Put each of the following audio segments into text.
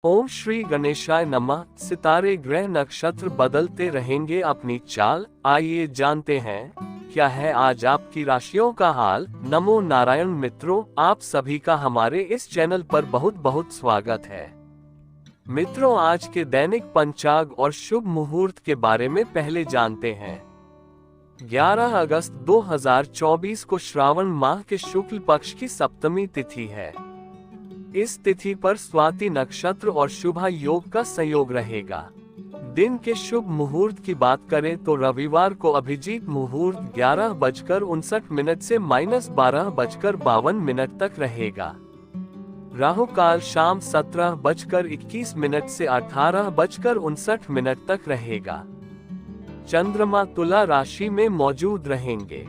ओम श्री गणेशाय नमः। सितारे ग्रह नक्षत्र बदलते रहेंगे अपनी चाल, आइए जानते हैं क्या है आज आपकी राशियों का हाल। नमो नारायण मित्रों, आप सभी का हमारे इस चैनल पर बहुत बहुत स्वागत है। मित्रों, आज के दैनिक पंचांग और शुभ मुहूर्त के बारे में पहले जानते हैं। 11 अगस्त 2024 को श्रावण माह के शुक्ल पक्ष की सप्तमी तिथि है। इस तिथि पर स्वाति नक्षत्र और शुभ योग का संयोग रहेगा। दिन के शुभ मुहूर्त की बात करें तो रविवार को अभिजीत मुहूर्त 11:59 से -12:52 तक रहेगा। राहु काल शाम 17:21 से 18:59 तक रहेगा। चंद्रमा तुला राशि में मौजूद रहेंगे।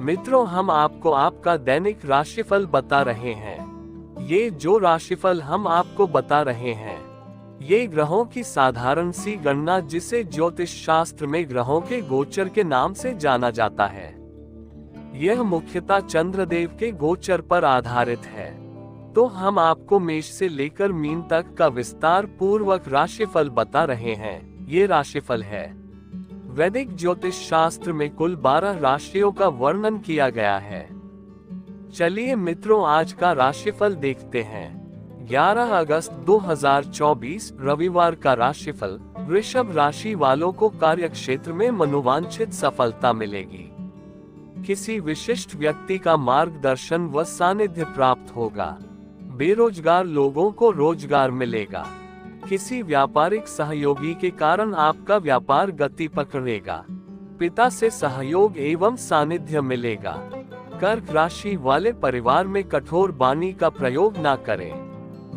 मित्रों, हम आपको आपका दैनिक राशिफल बता रहे हैं। ये जो राशिफल हम आपको बता रहे हैं, ये ग्रहों की साधारण सी गणना, जिसे ज्योतिष शास्त्र में ग्रहों के गोचर के नाम से जाना जाता है। यह मुख्यतः चंद्रदेव के गोचर पर आधारित है। तो हम आपको मेष से लेकर मीन तक का विस्तार पूर्वक राशिफल बता रहे हैं। ये राशिफल है। वैदिक ज्योतिष शास्त्र में कुल 12 राशियों का वर्णन किया गया है। चलिए मित्रों, आज का राशिफल देखते हैं। 11 अगस्त 2024 रविवार का राशिफल। वृषभ राशि वालों को कार्यक्षेत्र में मनोवांछित सफलता मिलेगी। किसी विशिष्ट व्यक्ति का मार्गदर्शन व सानिध्य प्राप्त होगा। बेरोजगार लोगों को रोजगार मिलेगा। किसी व्यापारिक सहयोगी के कारण आपका व्यापार गति पकड़ेगा। पिता से सहयोग एवं सानिध्य मिलेगा। कर्क राशि वाले परिवार में कठोर वाणी का प्रयोग न करें,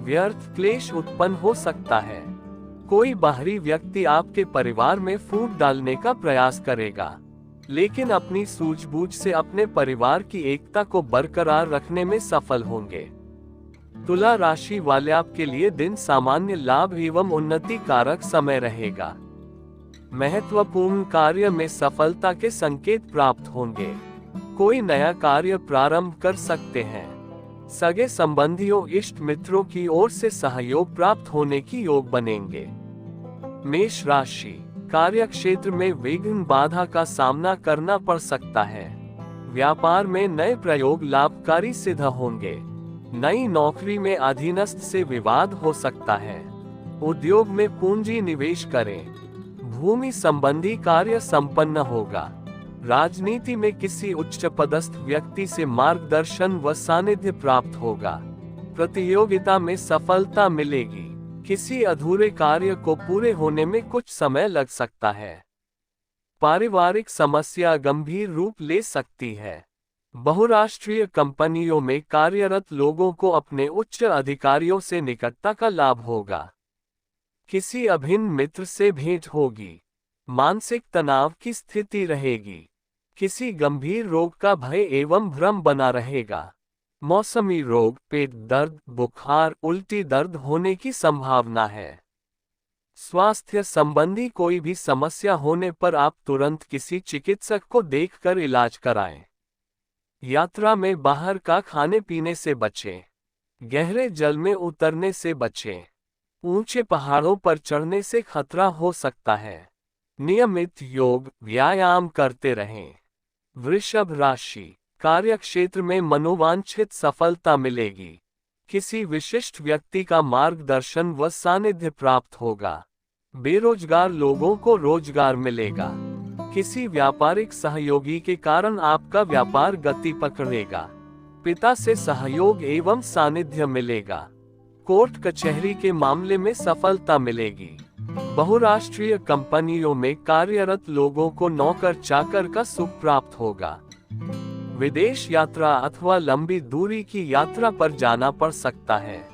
व्यर्थ क्लेश उत्पन्न हो सकता है। कोई बाहरी व्यक्ति आपके परिवार में फूट डालने का प्रयास करेगा, लेकिन अपनी सूझबूझ से अपने परिवार की एकता को बरकरार रखने में सफल होंगे। तुला राशि वाले आपके लिए दिन सामान्य लाभ एवं उन्नति कारक समय रहेगा। महत्वपूर्ण कार्य में सफलता के संकेत प्राप्त होंगे। कोई नया कार्य प्रारंभ कर सकते हैं। सगे संबंधियों इष्ट मित्रों की ओर से सहयोग प्राप्त होने की योग बनेंगे। मेष राशि, कार्यक्षेत्र में विघ्न बाधा का सामना करना पड़ सकता है। व्यापार में नए प्रयोग लाभकारी सिद्ध होंगे। नई नौकरी में अधीनस्थ से विवाद हो सकता है। उद्योग में पूंजी निवेश करें। भूमि संबंधी कार्य संपन्न होगा। राजनीति में किसी उच्च पदस्थ व्यक्ति से मार्गदर्शन व सानिध्य प्राप्त होगा। प्रतियोगिता में सफलता मिलेगी। किसी अधूरे कार्य को पूरे होने में कुछ समय लग सकता है। पारिवारिक समस्या गंभीर रूप ले सकती है। बहुराष्ट्रीय कंपनियों में कार्यरत लोगों को अपने उच्च अधिकारियों से निकटता का लाभ होगा। किसी अभिन्न मित्र से भेंट होगी। मानसिक तनाव की स्थिति रहेगी। किसी गंभीर रोग का भय एवं भ्रम बना रहेगा। मौसमी रोग, पेट दर्द, बुखार, उल्टी दर्द होने की संभावना है। स्वास्थ्य संबंधी कोई भी समस्या होने पर आप तुरंत किसी चिकित्सक को देखकर इलाज कराएं। यात्रा में बाहर का खाने पीने से बचें। गहरे जल में उतरने से बचें। ऊंचे पहाड़ों पर चढ़ने से खतरा हो सकता है। नियमित योग व्यायाम करते रहें। वृषभ राशि, कार्यक्षेत्र में मनोवांछित सफलता मिलेगी। किसी विशिष्ट व्यक्ति का मार्गदर्शन व सानिध्य प्राप्त होगा। बेरोजगार लोगों को रोजगार मिलेगा। किसी व्यापारिक सहयोगी के कारण आपका व्यापार गति पकड़ेगा। पिता से सहयोग एवं सानिध्य मिलेगा। कोर्ट कचहरी के मामले में सफलता मिलेगी। बहुराष्ट्रीय कंपनियों में कार्यरत लोगों को नौकर चाकर का सुख प्राप्त होगा। विदेश यात्रा अथवा लंबी दूरी की यात्रा पर जाना पड़ सकता है।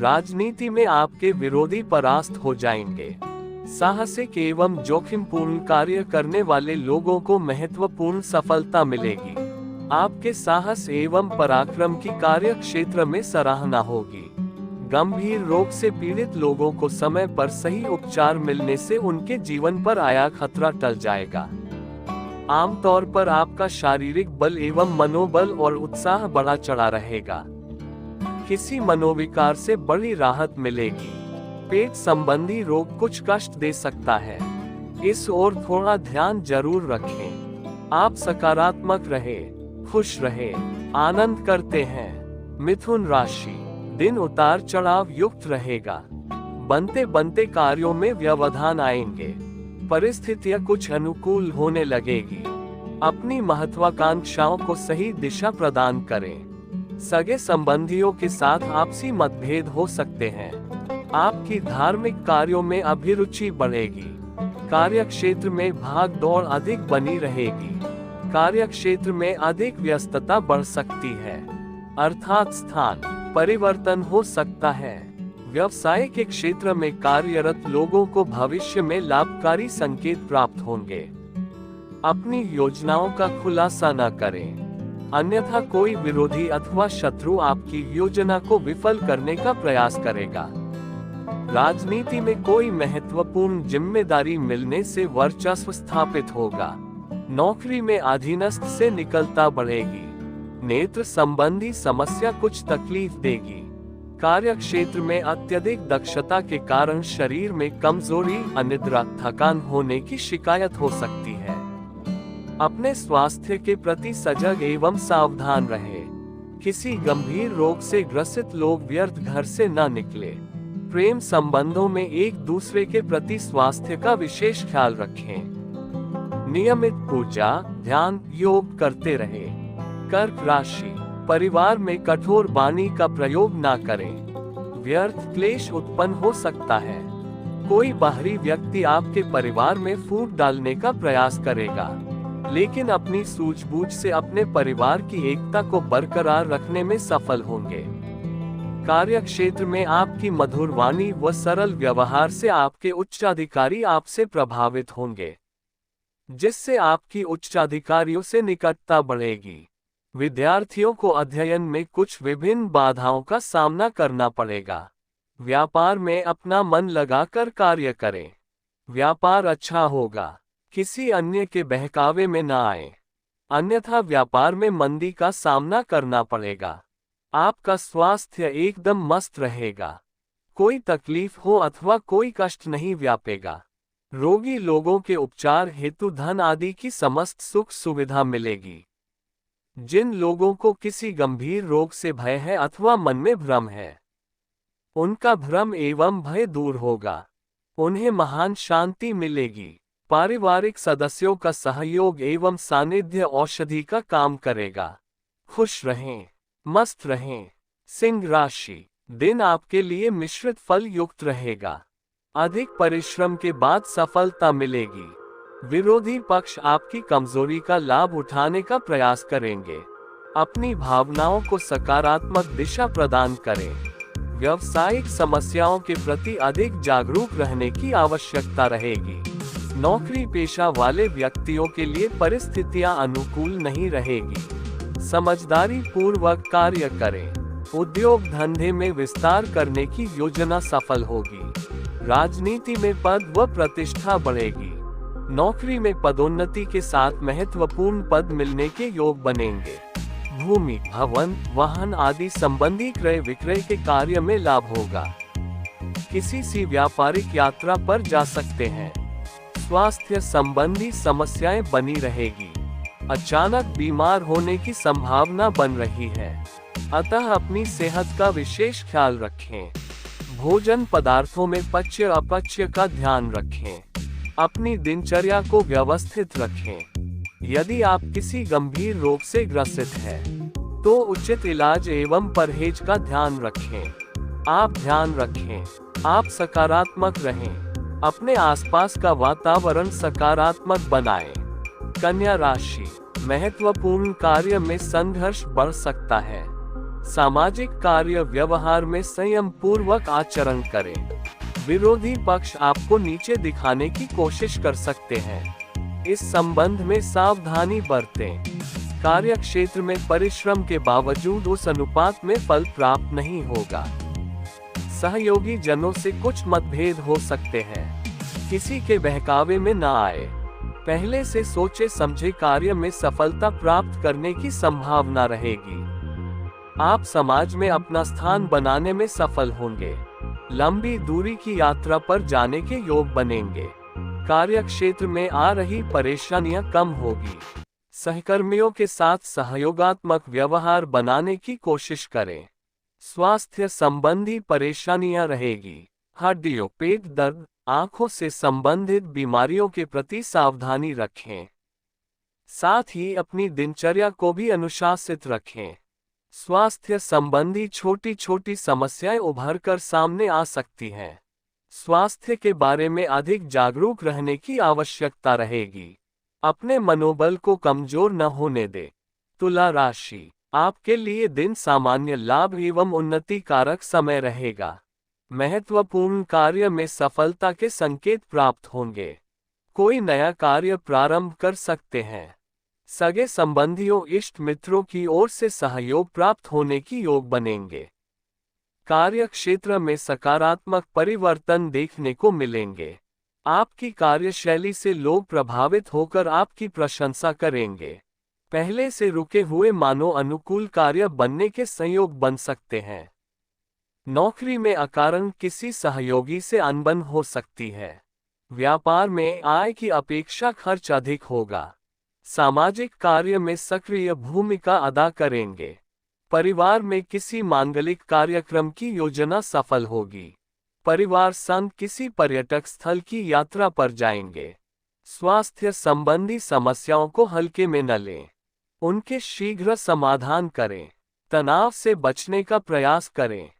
राजनीति में आपके विरोधी परास्त हो जाएंगे। साहसिक एवं जोखिमपूर्ण कार्य करने वाले लोगों को महत्वपूर्ण सफलता मिलेगी। आपके साहस एवं पराक्रम की कार्य क्षेत्र में सराहना होगी। गंभीर रोग से पीड़ित लोगों को समय पर सही उपचार मिलने से उनके जीवन पर आया खतरा टल जाएगा। आमतौर पर आपका शारीरिक बल एवं मनोबल और उत्साह बढ़ा चढ़ा रहेगा। किसी मनोविकार से बड़ी राहत मिलेगी। पेट संबंधी रोग कुछ कष्ट दे सकता है, इस ओर थोड़ा ध्यान जरूर रखें। आप सकारात्मक रहे, खुश रहे, आनंद करते हैं। मिथुन राशि, दिन उतार चढ़ाव युक्त रहेगा। बनते बनते कार्यों में व्यवधान आएंगे। परिस्थितियां कुछ अनुकूल होने लगेगी। अपनी महत्वाकांक्षाओं को सही दिशा प्रदान करें। सगे संबंधियों के साथ आपसी मतभेद हो सकते हैं। आपकी धार्मिक कार्यों में अभिरुचि बढ़ेगी। कार्यक्षेत्र में भाग दौड़ अधिक बनी रहेगी। कार्यक्षेत्र में अधिक व्यस्तता बढ़ सकती है, अर्थात स्थान परिवर्तन हो सकता है। व्यवसाय के क्षेत्र में कार्यरत लोगों को भविष्य में लाभकारी संकेत प्राप्त होंगे। अपनी योजनाओं का खुलासा न करें, अन्यथा कोई विरोधी अथवा शत्रु आपकी योजना को विफल करने का प्रयास करेगा। राजनीति में कोई महत्वपूर्ण जिम्मेदारी मिलने से वर्चस्व स्थापित होगा। नौकरी में अधीनस्थ से निकलता बढ़ेगी। नेत्र संबंधी समस्या कुछ तकलीफ देगी। कार्यक्षेत्र में अत्यधिक दक्षता के कारण शरीर में कमजोरी, अनिद्रा, थकान होने की शिकायत हो सकती है। अपने स्वास्थ्य के प्रति सजग एवं सावधान रहे। किसी गंभीर रोग से ग्रसित लोग व्यर्थ घर से न निकले। प्रेम संबंधों में एक दूसरे के प्रति स्वास्थ्य का विशेष ख्याल रखें। नियमित पूजा, ध्यान, योग करते रहें। कर्क राशि, परिवार में कठोर वाणी का प्रयोग ना करें। व्यर्थ क्लेश उत्पन्न हो सकता है। कोई बाहरी व्यक्ति आपके परिवार में फूट डालने का प्रयास करेगा, लेकिन अपनी सूझबूझ से अपने परिवार की एकता को बरकरार रखने में सफल होंगे। कार्यक्षेत्र में आपकी मधुर वाणी व सरल व्यवहार से आपके उच्चाधिकारी आपसे प्रभावित होंगे, जिससे आपकी उच्चाधिकारियों से निकटता बढ़ेगी। विद्यार्थियों को अध्ययन में कुछ विभिन्न बाधाओं का सामना करना पड़ेगा। व्यापार में अपना मन लगाकर कार्य करें। व्यापार अच्छा होगा। किसी अन्य के बहकावे में न आए, अन्यथा व्यापार में मंदी का सामना करना पड़ेगा। आपका स्वास्थ्य एकदम मस्त रहेगा। कोई तकलीफ हो अथवा कोई कष्ट नहीं व्यापेगा। रोगी लोगों के उपचार हेतु धन आदि की समस्त सुख सुविधा मिलेगी। जिन लोगों को किसी गंभीर रोग से भय है अथवा मन में भ्रम है, उनका भ्रम एवं भय दूर होगा। उन्हें महान शांति मिलेगी। पारिवारिक सदस्यों का सहयोग एवं सानिध्य औषधि का काम करेगा। खुश रहें, मस्त रहें। सिंह राशि, दिन आपके लिए मिश्रित फल युक्त रहेगा। अधिक परिश्रम के बाद सफलता मिलेगी। विरोधी पक्ष आपकी कमजोरी का लाभ उठाने का प्रयास करेंगे। अपनी भावनाओं को सकारात्मक दिशा प्रदान करें। व्यावसायिक समस्याओं के प्रति अधिक जागरूक रहने की आवश्यकता रहेगी। नौकरी पेशा वाले व्यक्तियों के लिए परिस्थितियां अनुकूल नहीं रहेगी। समझदारी पूर्वक कार्य करें। उद्योग धंधे में विस्तार करने की योजना सफल होगी। राजनीति में पद व प्रतिष्ठा बढ़ेगी। नौकरी में पदोन्नति के साथ महत्वपूर्ण पद मिलने के योग बनेंगे। भूमि, भवन, वाहन आदि संबंधी क्रय विक्रय के कार्य में लाभ होगा। किसी सी व्यापारिक यात्रा पर जा सकते हैं। स्वास्थ्य संबंधी समस्याएं बनी रहेगी। अचानक बीमार होने की संभावना बन रही है, अतः अपनी सेहत का विशेष ख्याल रखें। भोजन पदार्थों में पच्य अपच्य का ध्यान रखें। अपनी दिनचर्या को व्यवस्थित रखें। यदि आप किसी गंभीर रोग से ग्रसित हैं, तो उचित इलाज एवं परहेज का ध्यान रखें। आप ध्यान रखें, आप सकारात्मक रहें। अपने आसपास का वातावरण सकारात्मक बनाएं। कन्या राशि, महत्वपूर्ण कार्य में संघर्ष बढ़ सकता है। सामाजिक कार्य व्यवहार में संयम पूर्वक आचरण करें। विरोधी पक्ष आपको नीचे दिखाने की कोशिश कर सकते हैं। इस संबंध में सावधानी बरतें। कार्य क्षेत्र में परिश्रम के बावजूद उस अनुपात में फल प्राप्त नहीं होगा। सहयोगी जनों से कुछ मतभेद हो सकते हैं। किसी के बहकावे में न आए। पहले से सोचे समझे कार्य में सफलता प्राप्त करने की संभावना रहेगी। आप समाज में अपना स्थान बनाने में सफल होंगे। लंबी दूरी की यात्रा पर जाने के योग बनेंगे। कार्य क्षेत्र में आ रही परेशानियां कम होगी। सहकर्मियों के साथ सहयोगात्मक व्यवहार बनाने की कोशिश करें। स्वास्थ्य संबंधी परेशानियां रहेगी। हड्डियों, पेट दर्द, आंखों से संबंधित बीमारियों के प्रति सावधानी रखें। साथ ही अपनी दिनचर्या को भी अनुशासित रखें। स्वास्थ्य संबंधी छोटी छोटी समस्याएं उभर कर सामने आ सकती हैं। स्वास्थ्य के बारे में अधिक जागरूक रहने की आवश्यकता रहेगी। अपने मनोबल को कमजोर न होने दे। तुला राशि, आपके लिए दिन सामान्य लाभ एवं उन्नति कारक समय रहेगा। महत्वपूर्ण कार्य में सफलता के संकेत प्राप्त होंगे। कोई नया कार्य प्रारंभ कर सकते हैं। सगे संबंधियों, इष्ट मित्रों की ओर से सहयोग प्राप्त होने की योग बनेंगे। कार्य क्षेत्र में सकारात्मक परिवर्तन देखने को मिलेंगे। आपकी कार्यशैली से लोग प्रभावित होकर आपकी प्रशंसा करेंगे। पहले से रुके हुए मानो अनुकूल कार्य बनने के संयोग बन सकते हैं। नौकरी में अकारण किसी सहयोगी से अनबन हो सकती है। व्यापार में आय की अपेक्षा खर्च अधिक होगा। सामाजिक कार्य में सक्रिय भूमिका अदा करेंगे। परिवार में किसी मांगलिक कार्यक्रम की योजना सफल होगी। परिवार संग किसी पर्यटक स्थल की यात्रा पर जाएंगे। स्वास्थ्य संबंधी समस्याओं को हल्के में न लें, उनके शीघ्र समाधान करें। तनाव से बचने का प्रयास करें।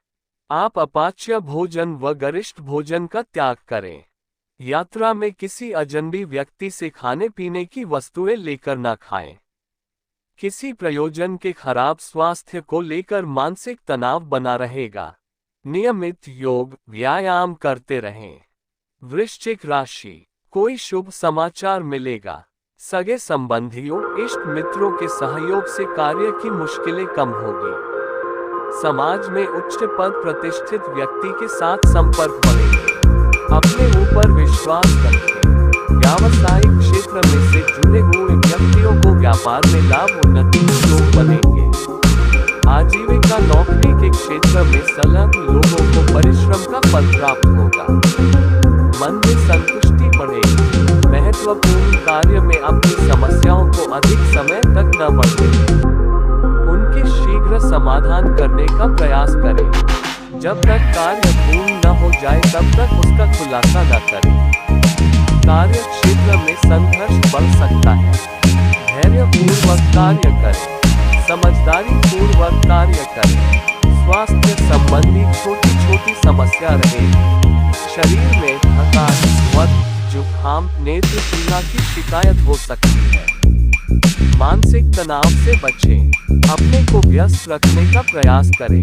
आप अपाच्य भोजन व गरिष्ठ भोजन का त्याग करें। यात्रा में किसी अजनबी व्यक्ति से खाने पीने की वस्तुएं लेकर न खाएं। किसी प्रयोजन के खराब स्वास्थ्य को लेकर मानसिक तनाव बना रहेगा। नियमित योग व्यायाम करते रहें। वृश्चिक राशि, कोई शुभ समाचार मिलेगा। सगे संबंधियों, इष्ट मित्रों के सहयोग से कार्य की मुश्किलें कम होगी। समाज में उच्च पद प्रतिष्ठित व्यक्ति के साथ संपर्क बढ़ेगा। अपने ऊपर विश्वास रखें। व्यावसायिक क्षेत्र में से जुड़े हुए व्यक्तियों को व्यापार में लाभ उन्नति के योग बनेंगे। आजीविका नौकरी के क्षेत्र में संलग्न लोगों को परिश्रम का फल प्राप्त होगा। मन में संतुष्टि बढ़ेगी। महत्वपूर्ण कार्य में अपनी समस्याओं को अधिक समय तक न बढ़े, उनके शीघ्र समाधान करने का प्रयास करें। जब तक कार्य पूर्ण न हो जाए तब तक उसका खुलासा न करें। कार्य क्षेत्र में संघर्ष बढ़ सकता है। धैर्यपूर्वक कार्य करें। समझदारी पूर्वक कार्य करें। स्वास्थ्य संबंधी छोटी छोटी समस्या रहेगी। शरीर में थकान, वध, जुकाम, नेत्र पीड़ा की शिकायत हो सकती है। मानसिक तनाव से बचें। अपने को व्यस्त रखने का प्रयास करें।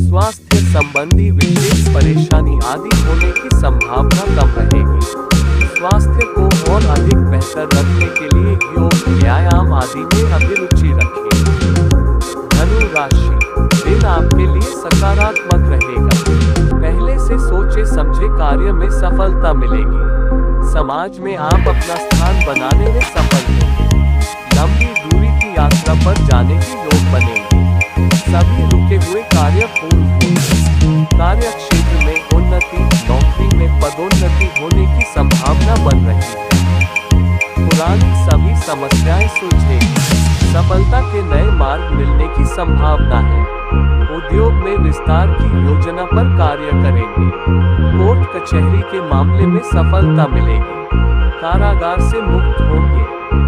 स्वास्थ्य संबंधी विशेष परेशानी आदि होने की संभावना कम रहेगी। स्वास्थ्य को और अधिक बेहतर रखने के लिए योग व्यायाम आदि में अभिरुचि रखें। धनु राशि, दिन आपके लिए सकारात्मक रहेगा। पहले से सोचे समझे कार्य में सफलता मिलेगी। समाज में आप अपना स्थान बनाने में सफल होंगे। लंबी दूरी की यात्रा पर जाने की योग बनेंगे। सभी रुके हुए कार्य पूर्ण होंगे। कार्य क्षेत्र में उन्नति, नौकरी में पदोन्नति होने की संभावना बन रही है। पुरानी सभी समस्याएं सुलझेंगी। सफलता के नए मार्ग मिलने की संभावना है। उद्योग में विस्तार की योजना पर कार्य करेंगे। कोर्ट कचहरी के मामले में सफलता मिलेगी। कारागार से मुक्त होंगे।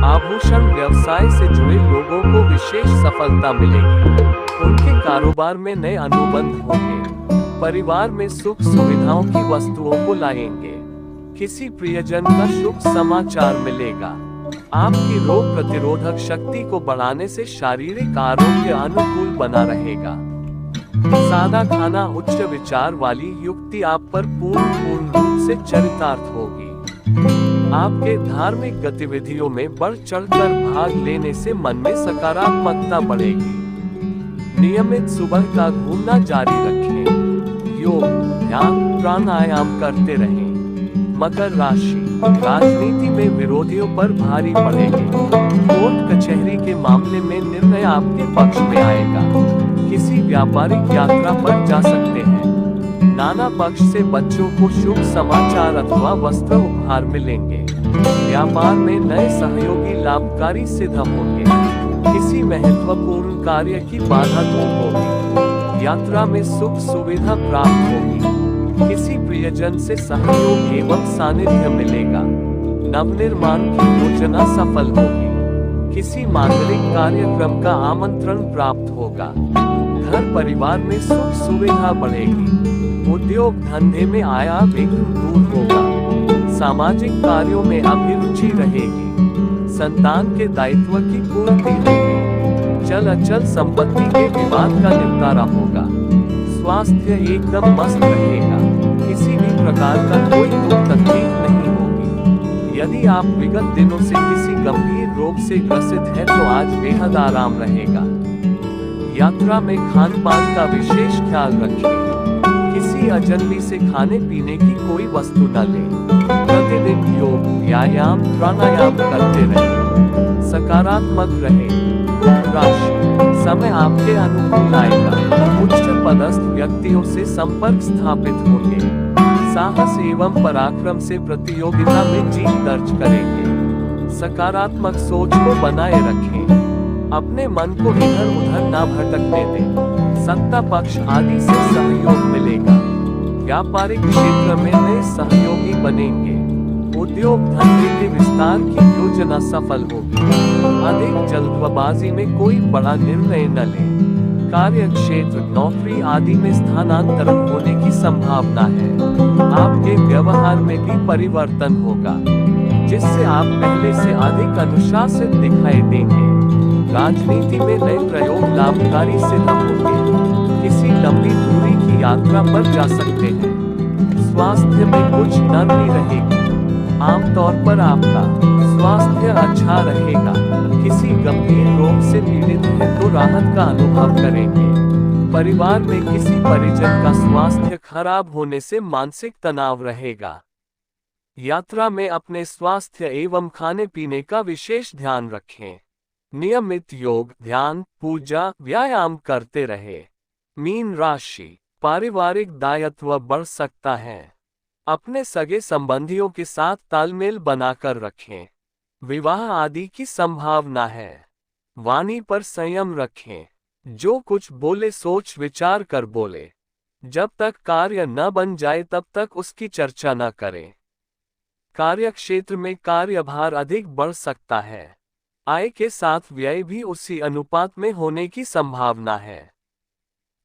आभूषण व्यवसाय से जुड़े लोगों को विशेष सफलता मिलेगी। उनके कारोबार में नए अनुबंध होंगे। परिवार में सुख सुविधाओं की वस्तुओं को लाएंगे। किसी प्रियजन का शुभ समाचार मिलेगा। आपकी रोग प्रतिरोधक शक्ति को बढ़ाने से शारीरिक आरोग्य अनुकूल बना रहेगा। सादा खाना, उच्च विचार वाली युक्ति आप पर पूर्ण रूप से चरितार्थ होगी। आपके धार्मिक गतिविधियों में बढ़ चढ़कर भाग लेने से मन में सकारात्मकता बढ़ेगी। नियमित सुबह का घूमना जारी रखें। योग, ध्यान, प्राणायाम करते रहें। मकर राशि, राजनीति में विरोधियों पर भारी पड़ेंगे। कोर्ट कचहरी के मामले में निर्णय आपके पक्ष में आएगा। किसी व्यापारिक यात्रा पर जा सकते हैं। नाना पक्ष से बच्चों को शुभ समाचार अथवा वस्त्र उपहार मिलेंगे। व्यापार में नए सहयोगी लाभकारी सिद्ध होंगे। किसी महत्वपूर्ण कार्य की बाधा दूर होगी। यात्रा में सुख सुविधा प्राप्त होगी। किसी प्रियजन से सहयोग एवं सानिध्य मिलेगा। नवनिर्माण की योजना सफल होगी। किसी मांगलिक कार्यक्रम का आमंत्रण प्राप्त होगा। घर परिवार में सुख सुविधा बढ़ेगी। उद्योग धंधे में आया विघ्न दूर होगा। सामाजिक कार्यों में अभिरुचि रहेगी। संतान के दायित्व की पूर्ति होगी। चल अचल संपत्ति के विवाद का निपटारा होगा। स्वास्थ्य एकदम मस्त रहेगा। किसी भी प्रकार का कोई दुख तकलीफ नहीं होगी। यदि आप विगत दिनों से किसी गंभीर रोग से ग्रसित है तो आज बेहद आराम रहेगा। यात्रा में खान पान का विशेष ख्याल रखें। किसी अजनबी से खाने पीने की कोई वस्तु न लें। प्रतिदिन योग व्यायाम प्राणायाम करते रहें। सकारात्मक रहे। राशि समय आपके अनुकूल आएगा। उच्च पदस्थ व्यक्तियों से संपर्क स्थापित होंगे। साहस एवं पराक्रम से प्रतियोगिता में जीत दर्ज करेंगे। सकारात्मक सोच को बनाए रखें। अपने मन को इधर उधर ना भटकने दें। सत्ता पक्ष आदि से सहयोग मिलेगा। व्यापारिक क्षेत्र में नए सहयोगी बनेंगे। उद्योग धंधे के विस्तार की योजना सफल होगी। अधिक जल्दबाजी में कोई बड़ा निर्णय न लें। कार्य क्षेत्र नौकरी आदि में स्थानांतरण होने की संभावना है। आपके व्यवहार में भी परिवर्तन होगा, जिससे आप पहले से अधिक अनुशासित दिखाई देंगे। राजनीति में नए प्रयोग लाभकारी सिद्ध होंगे। किसी लंबी दूरी की यात्रा पर जा सकते हैं। स्वास्थ्य में कुछ नरमी रहेगी। आमतौर पर आपका स्वास्थ्य अच्छा रहेगा। किसी गंभीर रोग से पीड़ित है तो राहत का अनुभव करेंगे। परिवार में किसी परिजन का स्वास्थ्य खराब होने से मानसिक तनाव रहेगा। यात्रा में अपने स्वास्थ्य एवं खाने पीने का विशेष ध्यान रखें। नियमित योग ध्यान पूजा व्यायाम करते रहे। मीन राशि पारिवारिक दायित्व बढ़ सकता है। अपने सगे संबंधियों के साथ तालमेल बनाकर रखें। विवाह आदि की संभावना है। वाणी पर संयम रखें। जो कुछ बोले सोच विचार कर बोले। जब तक कार्य न बन जाए तब तक उसकी चर्चा न करें। कार्य क्षेत्र में कार्यभार अधिक बढ़ सकता है। आय के साथ व्यय भी उसी अनुपात में होने की संभावना है।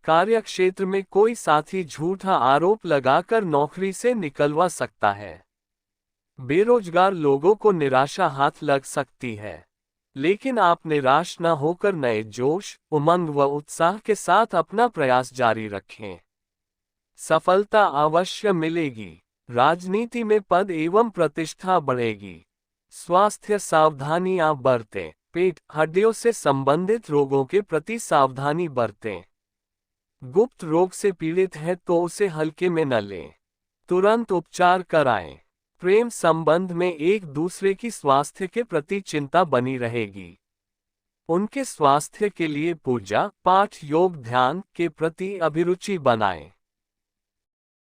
कार्य क्षेत्र में कोई साथी झूठा आरोप लगाकर नौकरी से निकलवा सकता है। बेरोजगार लोगों को निराशा हाथ लग सकती है, लेकिन आप निराश न होकर नए जोश उमंग व उत्साह के साथ अपना प्रयास जारी रखें। सफलता अवश्य मिलेगी। राजनीति में पद एवं प्रतिष्ठा बढ़ेगी। स्वास्थ्य सावधानियां बरतें। पेट हड्डियों से संबंधित रोगों के प्रति सावधानी बरतें। गुप्त रोग से पीड़ित है तो उसे हल्के में न लें। तुरंत उपचार कराएं। प्रेम संबंध में एक दूसरे की स्वास्थ्य के प्रति चिंता बनी रहेगी। उनके स्वास्थ्य के लिए पूजा पाठ योग ध्यान के प्रति अभिरुचि बनाएं।